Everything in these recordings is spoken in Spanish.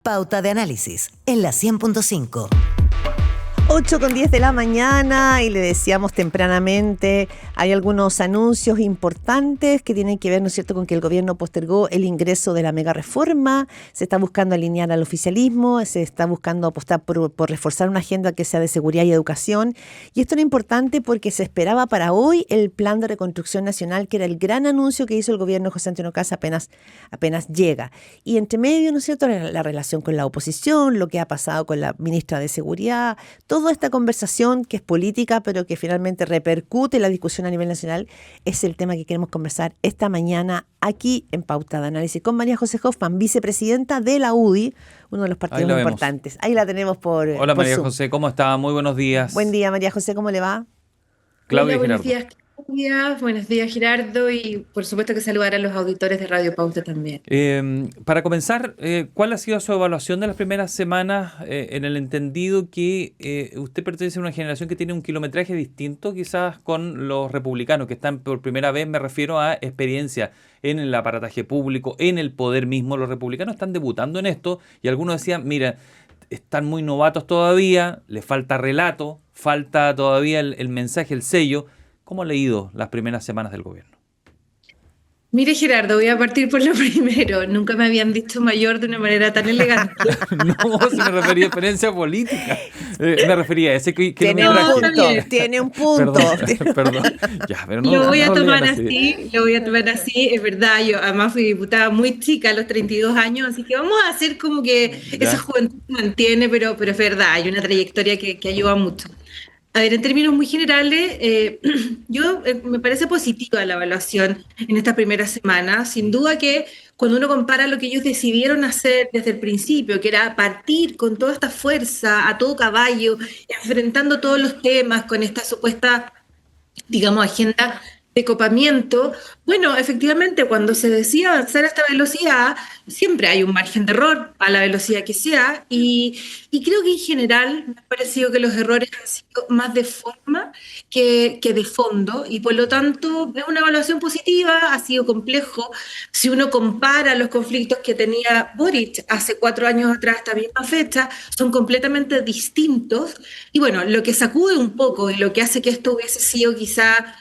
Pauta de análisis en la 100.5. 8:10 de la mañana y le decíamos tempranamente, hay algunos anuncios importantes que tienen que ver, ¿no es cierto?, con que el gobierno postergó el ingreso de la mega reforma, se está buscando alinear al oficialismo, se está buscando apostar por reforzar una agenda que sea de seguridad y educación, y esto era importante porque se esperaba para hoy el plan de reconstrucción nacional, que era el gran anuncio que hizo el gobierno de José Antonio Kast apenas llega. Y entre medio, ¿no es cierto?, la relación con la oposición, lo que ha pasado con la ministra de Seguridad, toda esta conversación que es política, pero que finalmente repercute en la discusión a nivel nacional, es el tema que queremos conversar esta mañana aquí en Pauta de Análisis con María José Hoffman, vicepresidenta de la UDI, uno de los partidos importantes. Ahí la tenemos por Hola por María Zoom. José, ¿cómo está? Muy buenos días. Buen día, María José, ¿cómo le va? Claudia Hola, y buenos Gerardo. días, Claudia. Buenos días, Gerardo. Y por supuesto que saludar a los auditores de Radio Pauta también. Para comenzar, ¿cuál ha sido su evaluación de las primeras semanas en el entendido que usted pertenece a una generación que tiene un kilometraje distinto quizás con los republicanos, que están por primera vez, me refiero a experiencia en el aparataje público, en el poder mismo? Los republicanos están debutando en esto y algunos decían, mira, están muy novatos todavía, les falta relato, falta todavía el mensaje, el sello. ¿Cómo ha leído las primeras semanas del gobierno? Mire, Gerardo, voy a partir por lo primero. Nunca me habían dicho mayor de una manera tan elegante. No, si me refería a experiencia política. Me refería a ese Tiene un punto. Perdón. Ya, pero no, Lo voy a no tomar lean así, lo voy a tomar así, es verdad. Yo además fui diputada muy chica, a los 32 años, así que vamos a hacer como que Ya. esa juventud se mantiene, pero es verdad, hay una trayectoria que ayuda mucho. A ver, en términos muy generales, me parece positiva la evaluación en estas primeras semanas. Sin duda que cuando uno compara lo que ellos decidieron hacer desde el principio, que era partir con toda esta fuerza, a todo caballo, enfrentando todos los temas con esta supuesta, digamos, agenda de copamiento, bueno, efectivamente, cuando se decide avanzar a esta velocidad, siempre hay un margen de error a la velocidad que sea, y creo que en general me ha parecido que los errores han sido más de forma que de fondo, y por lo tanto es una evaluación positiva. Ha sido complejo. Si uno compara los conflictos que tenía Boric hace 4 años atrás, esta misma fecha, son completamente distintos, y bueno, lo que sacude un poco y lo que hace que esto hubiese sido quizá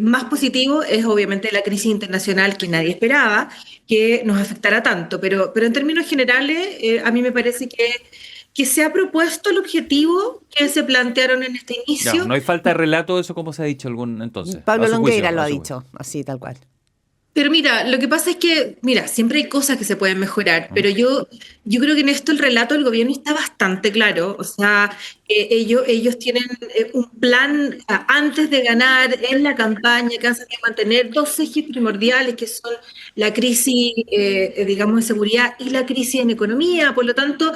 más positivo es obviamente la crisis internacional que nadie esperaba que nos afectara tanto, pero en términos generales a mí me parece que se ha propuesto el objetivo que se plantearon en este inicio. Ya, no hay falta de relato, eso como se ha dicho entonces. Pablo a su Longueira juicio, lo a ha su dicho, así tal cual. Pero mira, lo que pasa es que, mira, siempre hay cosas que se pueden mejorar, pero yo creo que en esto el relato del gobierno está bastante claro. O sea, ellos tienen un plan antes de ganar en la campaña que hace que mantener 2 ejes primordiales, que son la crisis, digamos, de seguridad y la crisis en economía. Por lo tanto,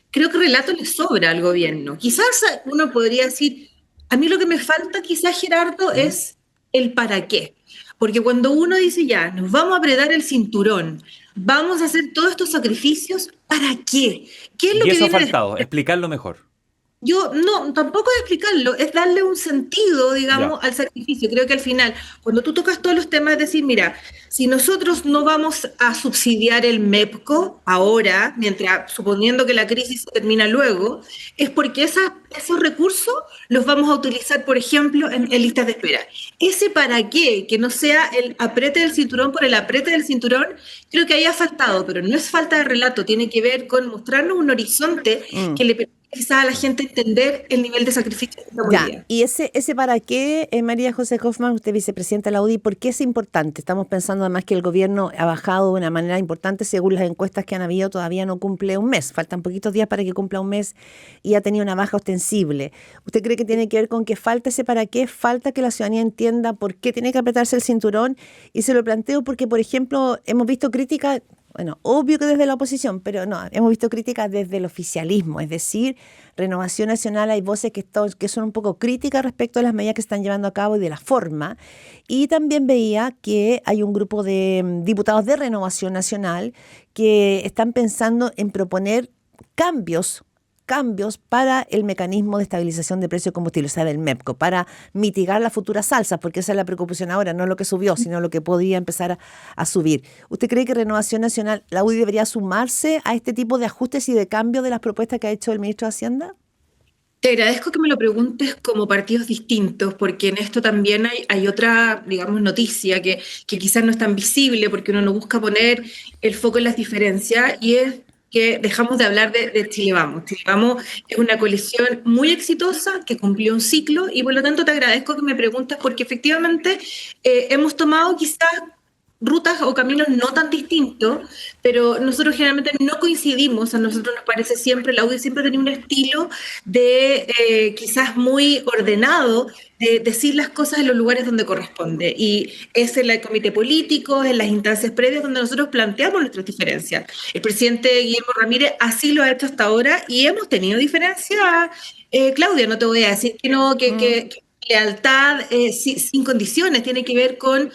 creo que relato le sobra al gobierno. Quizás uno podría decir, a mí lo que me falta quizás, Gerardo, es el para qué. Porque cuando uno dice ya, nos vamos a apretar el cinturón, vamos a hacer todos estos sacrificios, ¿para qué? ¿Qué es lo Y que eso ha viene faltado, después? explicarlo mejor. Yo no, tampoco es explicarlo, es darle un sentido, digamos, Ya. al sacrificio. Creo que al final, cuando tú tocas todos los temas, es decir, mira, si nosotros no vamos a subsidiar el MEPCO ahora, mientras suponiendo que la crisis se termina luego, es porque esos recursos los vamos a utilizar, por ejemplo, en listas de espera. Ese para qué, que no sea el apriete del cinturón por el apriete del cinturón, creo que ahí ha faltado, pero no es falta de relato, tiene que ver con mostrarnos un horizonte que le permita quizás a la gente entender el nivel de sacrificio que estamos Ya, viviendo. y ese para qué, María José Hoffman, usted vicepresidenta de la UDI, ¿por qué es importante? Estamos pensando además que el gobierno ha bajado de una manera importante, según las encuestas que han habido, todavía no cumple un mes, faltan poquitos días para que cumpla un mes y ha tenido una baja ostensible. ¿Usted cree que tiene que ver con que falta ese para qué, falta que la ciudadanía entienda por qué tiene que apretarse el cinturón? Y se lo planteo porque, por ejemplo, hemos visto críticas. Bueno, obvio que desde la oposición, pero no, hemos visto críticas desde el oficialismo, es decir, Renovación Nacional, hay voces que son un poco críticas respecto a las medidas que están llevando a cabo y de la forma. Y también veía que hay un grupo de diputados de Renovación Nacional que están pensando en proponer cambios cambios para el mecanismo de estabilización de precios de combustible, o sea, del MEPCO, para mitigar las futuras alzas, porque esa es la preocupación ahora, no lo que subió, sino lo que podría empezar a subir. ¿Usted cree que Renovación Nacional, la UDI, debería sumarse a este tipo de ajustes y de cambios de las propuestas que ha hecho el ministro de Hacienda? Te agradezco que me lo preguntes como partidos distintos, porque en esto también hay otra, digamos, noticia que quizás no es tan visible, porque uno no busca poner el foco en las diferencias, y es que dejamos de hablar de Chile Vamos. Chile Vamos es una coalición muy exitosa que cumplió un ciclo, y por lo tanto te agradezco que me preguntes, porque efectivamente hemos tomado quizás rutas o caminos no tan distintos, pero nosotros generalmente no coincidimos. A nosotros nos parece siempre, la UDI siempre tenía un estilo de quizás muy ordenado, de decir las cosas en los lugares donde corresponde. Y es en el comité político, en las instancias previas donde nosotros planteamos nuestras diferencias. El presidente Guillermo Ramírez así lo ha hecho hasta ahora, y hemos tenido diferencias. Claudia, no te voy a decir que no, que lealtad sin condiciones, tiene que ver con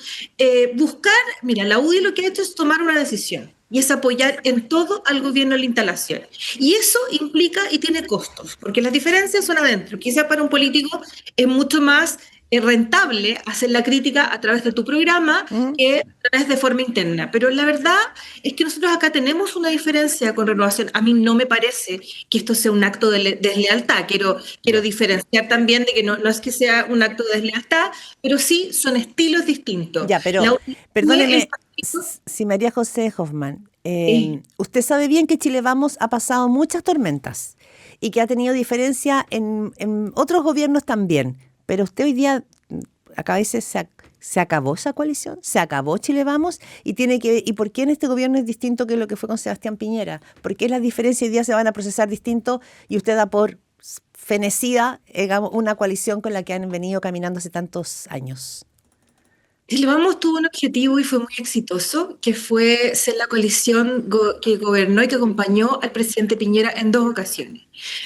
buscar. Mira, la UDI lo que ha hecho es tomar una decisión, y es apoyar en todo al gobierno de la instalación. Y eso implica y tiene costos, porque las diferencias son adentro. Quizás para un político es mucho más rentable hacer la crítica a través de tu programa que a través de forma interna. Pero la verdad es que nosotros acá tenemos una diferencia con Renovación. A mí no me parece que esto sea un acto de deslealtad. Quiero diferenciar también de que no es que sea un acto de deslealtad, pero sí son estilos distintos. Ya, pero perdóneme, si María José Hoffman, usted sabe bien que Chile Vamos ha pasado muchas tormentas y que ha tenido diferencia en otros gobiernos también. Pero usted hoy día, acá a veces se acabó esa coalición, se acabó Chile Vamos, ¿y por qué en este gobierno es distinto que lo que fue con Sebastián Piñera? ¿Por qué las diferencias hoy día se van a procesar distinto y usted da por fenecida, digamos, una coalición con la que han venido caminando hace tantos años? Chile Vamos tuvo un objetivo y fue muy exitoso, que fue ser la coalición que gobernó y que acompañó al presidente Piñera en 2 ocasiones.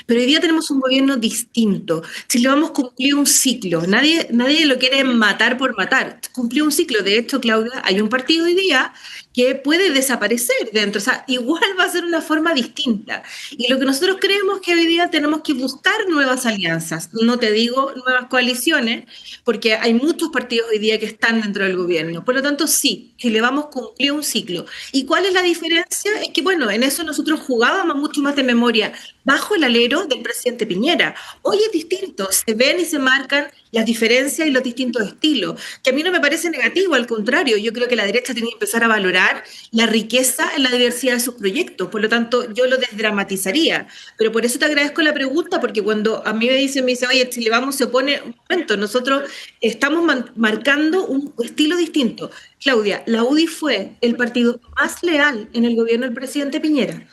Pero hoy día tenemos un gobierno distinto. Chile Vamos cumplió un ciclo. Nadie lo quiere matar por matar. Cumplió un ciclo. De hecho, Claudia, hay un partido hoy día que puede desaparecer dentro. O sea, igual va a ser una forma distinta. Y lo que nosotros creemos que hoy día tenemos que buscar nuevas alianzas. No te digo nuevas coaliciones, porque hay muchos partidos hoy día que están dentro del gobierno. Por lo tanto, sí, Chile Vamos cumplió un ciclo. ¿Y cuál es la diferencia? Es que, bueno, en eso nosotros jugábamos mucho más de memoria bajo el alero del presidente Piñera. Hoy es distinto, se ven y se marcan las diferencias y los distintos estilos, que a mí no me parece negativo, al contrario, yo creo que la derecha tiene que empezar a valorar la riqueza en la diversidad de sus proyectos. Por lo tanto, yo lo desdramatizaría. Pero por eso te agradezco la pregunta, porque cuando a mí me dice, oye, Chile Vamos se opone, un momento, nosotros estamos marcando un estilo distinto. Claudia, la UDI fue el partido más leal en el gobierno del presidente Piñera.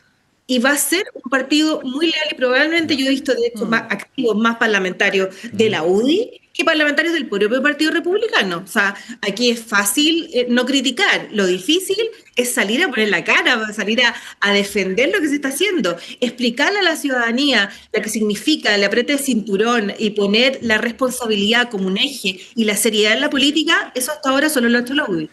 Y va a ser un partido muy leal, y probablemente yo he visto, de hecho, más activos, más parlamentarios de la UDI que parlamentarios del propio Partido Republicano. O sea, aquí es fácil no criticar. Lo difícil es salir a poner la cara, salir a defender lo que se está haciendo, explicarle a la ciudadanía lo que significa el apriete de cinturón y poner la responsabilidad como un eje y la seriedad en la política. Eso hasta ahora solo lo ha hecho la UDI.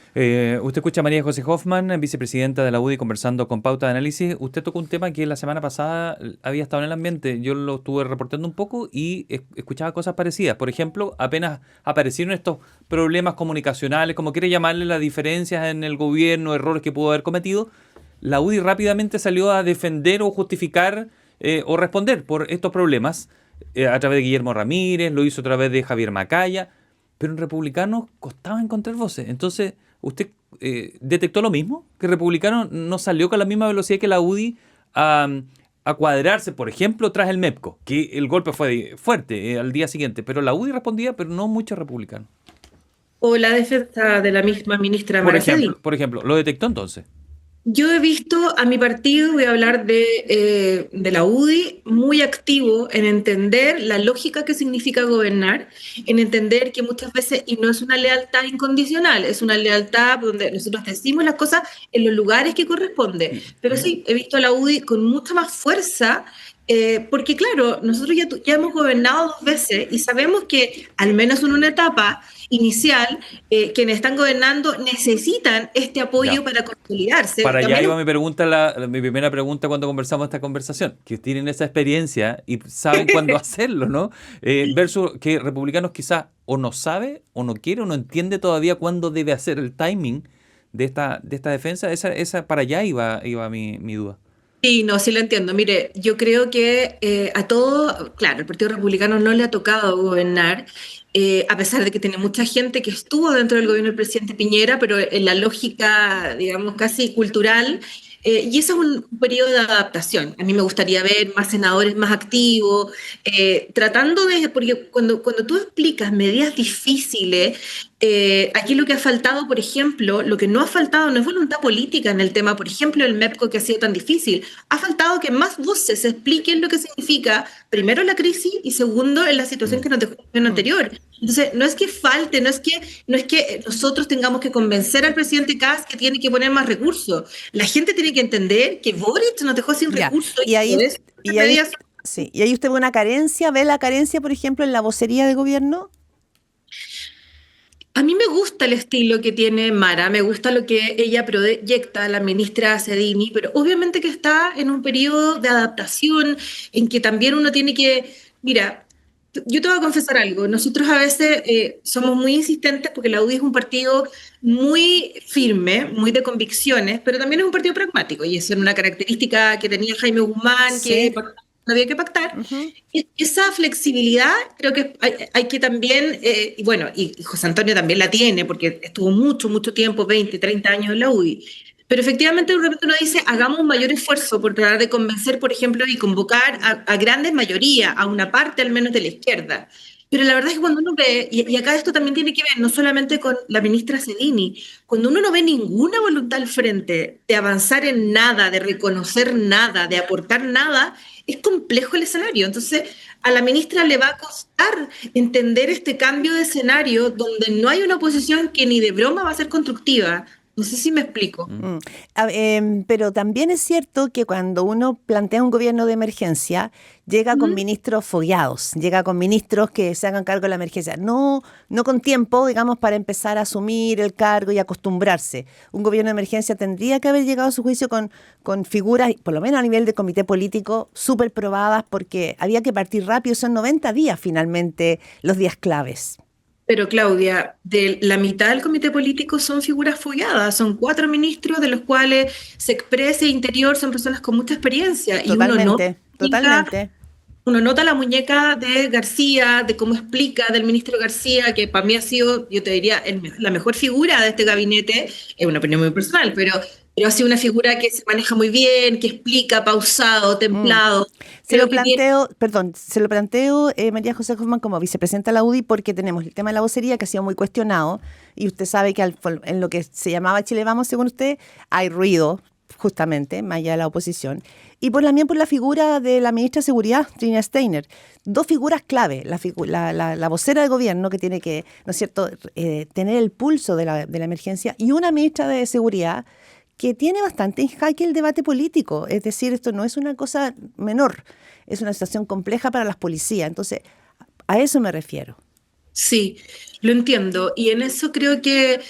Usted escucha a María José Hoffman, vicepresidenta de la UDI, conversando con Pauta de Análisis. Usted tocó un tema que la semana pasada había estado en el ambiente. Yo lo estuve reportando un poco y escuchaba cosas parecidas. Por ejemplo, apenas aparecieron estos problemas comunicacionales, como quiere llamarle, las diferencias en el gobierno, errores que pudo haber cometido, la UDI rápidamente salió a defender o justificar o responder por estos problemas a través de Guillermo Ramírez, lo hizo a través de Javier Macaya, pero en Republicanos costaba encontrar voces. Entonces, ¿usted detectó lo mismo? ¿Que Republicano no salió con la misma velocidad que la UDI a cuadrarse, por ejemplo, tras el MEPCO, que el golpe fue fuerte al día siguiente, pero la UDI respondía, pero no muchos republicanos? O la defensa de la misma ministra Maraceli. Por ejemplo, ¿lo detectó entonces? Yo he visto a mi partido, voy a hablar de la UDI, muy activo en entender la lógica que significa gobernar, en entender que muchas veces, y no es una lealtad incondicional, es una lealtad donde nosotros decimos las cosas en los lugares que corresponde. Pero sí, he visto a la UDI con mucha más fuerza, porque claro, nosotros ya hemos gobernado 2 veces y sabemos que, al menos en una etapa, inicial, quienes están gobernando necesitan este apoyo Ya. para consolidarse. Para allá También iba mi pregunta, mi primera pregunta cuando conversamos esta conversación, que tienen esa experiencia y saben cuándo hacerlo, ¿no? Versus que republicanos quizás o no sabe, o no quiere, o no entiende todavía cuándo debe hacer el timing de esta defensa. Esa para allá iba mi duda. sí, no, sí lo entiendo. Mire, yo creo que a todo, claro, el Partido Republicano no le ha tocado gobernar, a pesar de que tiene mucha gente que estuvo dentro del gobierno del presidente Piñera, pero en la lógica, digamos, casi cultural, y eso es un periodo de adaptación. A mí me gustaría ver más senadores más activos, tratando de, porque cuando tú explicas medidas difíciles, aquí lo que ha faltado, por ejemplo, lo que no ha faltado no es voluntad política en el tema, por ejemplo, el MEPCO que ha sido tan difícil. Ha faltado que más voces expliquen lo que significa, primero, la crisis y segundo, en la situación que nos dejó el gobierno anterior. Entonces, no es que falte, no es que nosotros tengamos que convencer al presidente Kast que tiene que poner más recursos. La gente tiene que entender que Boric nos dejó sin Ya. recursos Y ahí, por eso y ahí, sí, y ahí usted ve una carencia, ve la carencia, por ejemplo, en la vocería de gobierno. a mí me gusta el estilo que tiene Mara, me gusta lo que ella proyecta, la ministra Sedini, pero obviamente que está en un periodo de adaptación en que también uno tiene que, mira, yo te voy a confesar algo, nosotros a veces somos muy insistentes porque la UDI es un partido muy firme, muy de convicciones, pero también es un partido pragmático y esa es una característica que tenía Jaime Guzmán, Sí. que no había que pactar. Ujú. Esa flexibilidad creo que hay que también, y bueno, y José Antonio también la tiene, porque estuvo mucho, mucho tiempo, 20, 30 años en la UDI. Pero efectivamente, de repente uno dice, hagamos un mayor esfuerzo por tratar de convencer, por ejemplo, y convocar a grandes mayorías, a una parte al menos de la izquierda. Pero la verdad es que cuando uno ve, y acá esto también tiene que ver no solamente con la ministra Sedini, cuando uno no ve ninguna voluntad al frente de avanzar en nada, de reconocer nada, de aportar nada, es complejo el escenario. Entonces, a la ministra le va a costar entender este cambio de escenario donde no hay una oposición que ni de broma va a ser constructiva. No sé si me explico. Mm. Pero también es cierto que cuando uno plantea un gobierno de emergencia, llega con ministros fogueados, llega con ministros que se hagan cargo de la emergencia. No, no con tiempo, digamos, para empezar a asumir el cargo y acostumbrarse. Un gobierno de emergencia tendría que haber llegado a su juicio con figuras, por lo menos a nivel de comité político, súper probadas, porque había que partir rápido. Son 90 días finalmente los días claves. Pero Claudia, de la mitad del comité político son figuras fogueadas, son 4 ministros, de los cuales se expresa Interior son personas con mucha experiencia. Totalmente, totalmente. Uno nota la muñeca de García, de cómo explica del ministro García, que para mí ha sido, yo te diría, la mejor figura de este gabinete, es una opinión muy personal, pero ha sido una figura que se maneja muy bien, que explica, pausado, templado. Se lo Creo que tiene- planteo, María José Guzmán, como vicepresidenta de la UDI, porque tenemos el tema de la vocería que ha sido muy cuestionado, y usted sabe que en lo que se llamaba Chile Vamos, según usted, hay ruido, justamente, más allá de la oposición. Y también por la figura de la ministra de Seguridad, Trina Steiner. Dos figuras clave, la vocera de gobierno que tiene que, ¿no es cierto?, tener el pulso de la emergencia, y una ministra de Seguridad que tiene bastante en jaque el debate político. Es decir, esto no es una cosa menor, es una situación compleja para las policías. Entonces, a eso me refiero. Sí, lo entiendo. Y en eso creo que,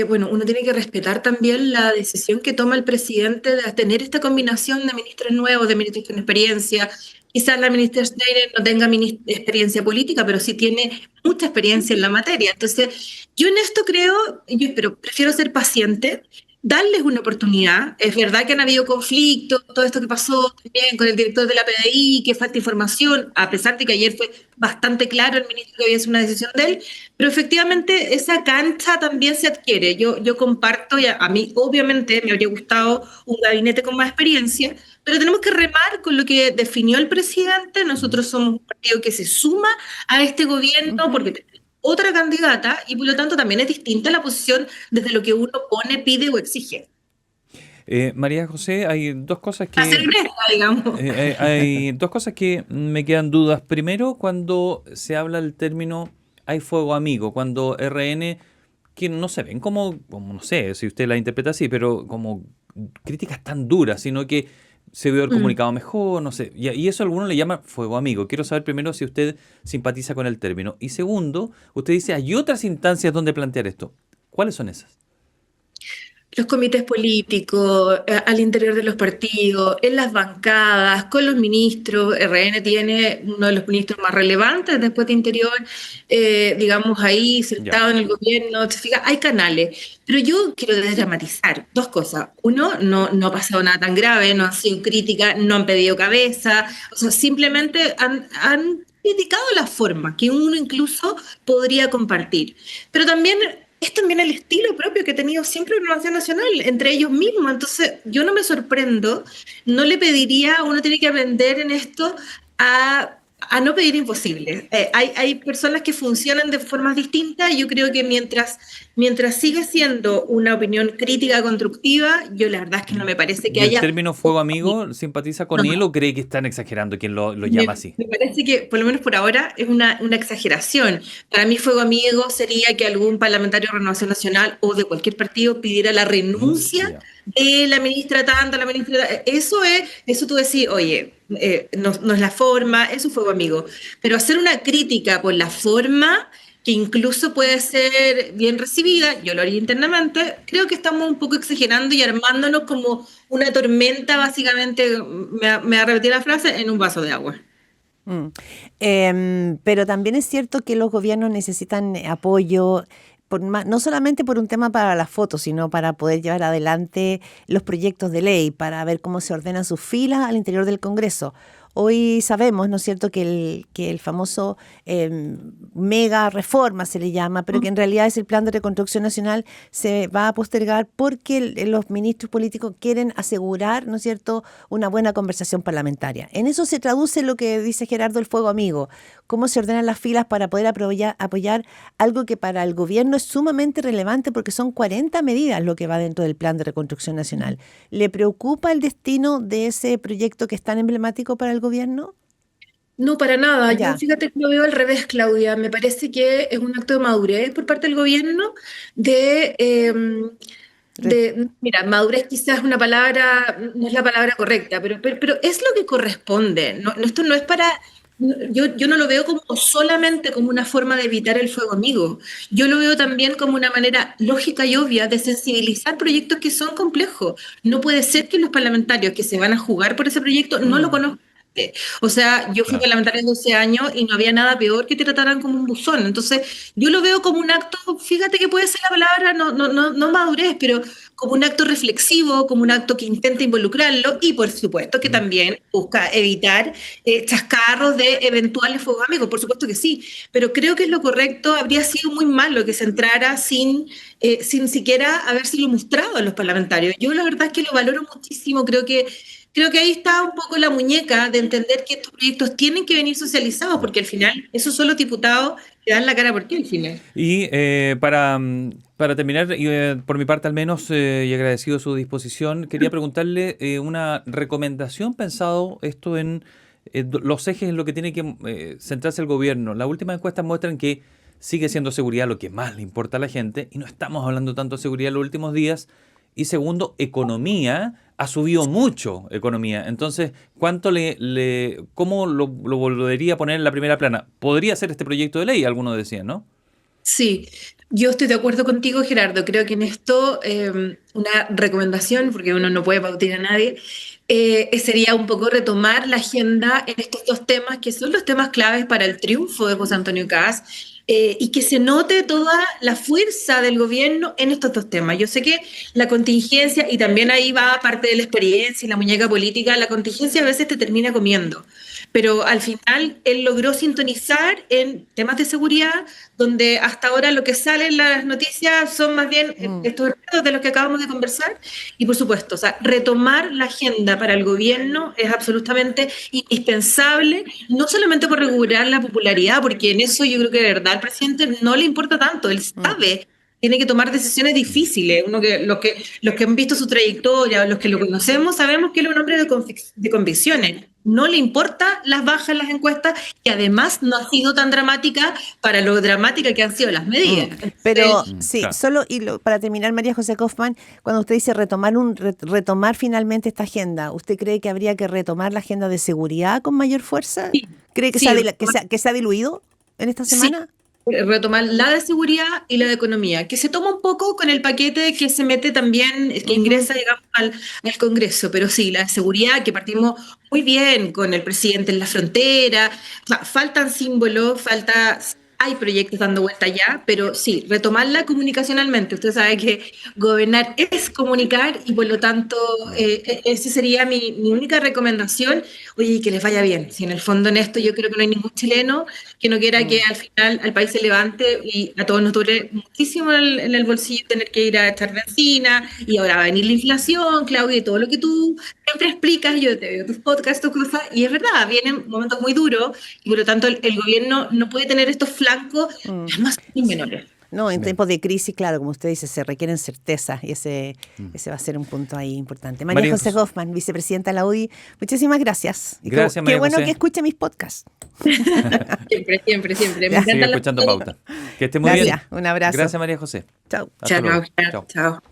bueno, uno tiene que respetar también la decisión que toma el presidente de tener esta combinación de ministros nuevos, de ministros con experiencia. Quizás la ministra Steiner no tenga experiencia política, pero sí tiene mucha experiencia en la materia. Entonces, yo en esto creo, pero prefiero ser paciente, darles una oportunidad. Es verdad que han habido conflictos, todo esto que pasó también con el director de la PDI, que falta información, a pesar de que ayer fue bastante claro el ministro que había sido una decisión de él, pero efectivamente esa cancha también se adquiere. Yo comparto, y a mí obviamente me habría gustado un gabinete con más experiencia, pero tenemos que remar con lo que definió el presidente. Nosotros somos un partido que se suma a este gobierno porque tenemos otra candidata y por lo tanto también es distinta la posición desde lo que uno pone, pide o exige. María José, hay dos cosas A ser honesta, digamos. hay dos cosas que me quedan dudas. Primero, cuando se habla del término hay fuego amigo, cuando RN, que no se ven como no sé si usted la interpreta así, pero como críticas tan duras, sino que se vio el Mm. comunicado mejor, no sé. Y eso algunos le llaman fuego amigo. Quiero saber primero si usted simpatiza con el término. Y segundo, usted dice, hay otras instancias donde plantear esto. ¿Cuáles son esas? Los comités políticos, al interior de los partidos, en las bancadas, con los ministros. RN tiene uno de los ministros más relevantes después de Interior, digamos, ahí Ya. sentado en el gobierno. ¿Se fija? Hay canales. Pero yo quiero desdramatizar dos cosas. Uno, no ha pasado nada tan grave, no han sido críticas, no han pedido cabeza. O sea, simplemente han criticado la forma que uno incluso podría compartir. Pero también es también el estilo propio que ha tenido siempre la Renovación Nacional, entre ellos mismos. Entonces, yo no me sorprendo, no le pediría, uno tiene que aprender en esto a no pedir imposible. Hay personas que funcionan de formas distintas y yo creo que mientras siga siendo una opinión crítica, constructiva, yo la verdad es que no me parece que ¿Y el haya... término fuego amigo simpatiza con No, él o no. cree que están exagerando quien lo Me, llama así? me parece que, por lo menos por ahora, es una exageración. Para mí, fuego amigo sería que algún parlamentario de Renovación Nacional o de cualquier partido pidiera la renuncia Ya. de la ministra tanta, la ministra. Eso tú decís, oye, no es la forma, eso es fuego amigo. Pero hacer una crítica por la forma, que incluso puede ser bien recibida, yo lo haría internamente, creo que estamos un poco exagerando y armándonos como una tormenta, básicamente, me va a repetir la frase, en un vaso de agua. Mm. Pero también es cierto que los gobiernos necesitan apoyo, no solamente por un tema para las fotos, sino para poder llevar adelante los proyectos de ley, para ver cómo se ordenan sus filas al interior del Congreso. Hoy sabemos, ¿no es cierto?, que el famoso mega reforma se le llama, pero que en realidad es el plan de reconstrucción nacional, se va a postergar porque los ministros políticos quieren asegurar, ¿no es cierto?, una buena conversación parlamentaria. En eso se traduce lo que dice Gerardo, el fuego amigo, cómo se ordenan las filas para poder apoyar algo que para el gobierno es sumamente relevante porque son 40 medidas lo que va dentro del plan de reconstrucción nacional. ¿Le preocupa el destino de ese proyecto que es tan emblemático para el gobierno? No, para nada. Yo Ya. fíjate que lo veo al revés, Claudia. Me parece que es un acto de madurez por parte del gobierno de, eh, Re- mira, madurez quizás es una palabra, no es la palabra correcta, pero es lo que corresponde. Esto no es para, yo no lo veo como solamente como una forma de evitar el fuego amigo. Yo lo veo también como una manera lógica y obvia de sensibilizar proyectos que son complejos. No puede ser que los parlamentarios que se van a jugar por ese proyecto no lo Mm. conozcan. O sea, yo fui Claro. parlamentaria 12 años y no había nada peor que te trataran como un buzón. Entonces, yo lo veo como un acto, fíjate que puede ser la palabra, no madurez, pero como un acto reflexivo, como un acto que intenta involucrarlo y por supuesto que Mm. también busca evitar chascarros de eventuales fuegos amigos, por supuesto que sí, pero creo que es lo correcto, habría sido muy malo que se entrara sin siquiera habérselo mostrado a los parlamentarios. Yo la verdad es que lo valoro muchísimo, creo que ahí está un poco la muñeca de entender que estos proyectos tienen que venir socializados, Ya. porque al final esos son los diputados que dan la cara por ti al final. Y para terminar, y, por mi parte al menos, y agradecido su disposición, quería preguntarle una recomendación pensado esto en los ejes en lo que tiene que centrarse el gobierno. Las últimas encuestas muestran que sigue siendo seguridad lo que más le importa a la gente y no estamos hablando tanto de seguridad en los últimos días. Y segundo, economía. Ha subido mucho economía. Entonces, ¿cómo lo volvería a poner en la primera plana? Podría ser este proyecto de ley, algunos decían, ¿no? Sí, yo estoy de acuerdo contigo, Gerardo. Creo que en esto una recomendación, porque uno no puede bautir a nadie, sería un poco retomar la agenda en estos dos temas que son los temas claves para el triunfo de José Antonio Caz, y que se note toda la fuerza del gobierno en estos dos temas. Yo sé que la contingencia, y también ahí va parte de la experiencia y la muñeca política, la contingencia a veces te termina comiendo. Pero al final él logró sintonizar en temas de seguridad, donde hasta ahora lo que sale en las noticias son más bien Mm. estos retos de los que acabamos de conversar. Y por supuesto, o sea, retomar la agenda para el gobierno es absolutamente indispensable, no solamente por regular la popularidad, porque en eso yo creo que de verdad al presidente no le importa tanto, él Mm. sabe. Tiene que tomar decisiones difíciles. Los que han visto su trayectoria, los que lo conocemos, sabemos que él es un hombre de convicciones. no le importa las bajas en las encuestas, que además no ha sido tan dramática para lo dramática que han sido las medidas. Pero Entonces, sí, claro. solo para terminar, María José Kaufmann, cuando usted dice retomar finalmente esta agenda, ¿usted cree que habría que retomar la agenda de seguridad con mayor fuerza? sí, ¿Cree que, sí, que se ha diluido en esta sí, semana? retomar la de seguridad y la de economía, que se toma un poco con el paquete que se mete también, que ingresa, digamos, al Congreso, pero sí, la de seguridad, que partimos muy bien con el presidente en la frontera, o sea, faltan símbolos, hay proyectos dando vuelta ya, pero sí, retomarla comunicacionalmente. Usted sabe que gobernar es comunicar y por lo tanto esa sería mi única recomendación. Oye, que les vaya bien. Si en el fondo en esto yo creo que no hay ningún chileno que no quiera que al final al país se levante y a todos nos duele muchísimo en el bolsillo tener que ir a echar benzina y ahora va a venir la inflación, Claudia, y todo lo que tú siempre explicas, yo te veo tus podcasts, tus cosas, y es verdad, vienen momentos muy duros y por lo tanto el gobierno no puede tener estos flancos más ni menores. No, en Bien. tiempos de crisis, claro, como usted dice, se requieren certezas y ese va a ser un punto ahí importante. María José Kaufmann, vicepresidenta de la UDI, muchísimas gracias. Y Gracias, qué María bueno José. que escuche mis podcasts. Siempre. Me Sigue encantan las escuchando fotos. Pauta. Que esté muy Gracias, bien. un abrazo. Gracias, María José. Chao. Hasta luego. Chao.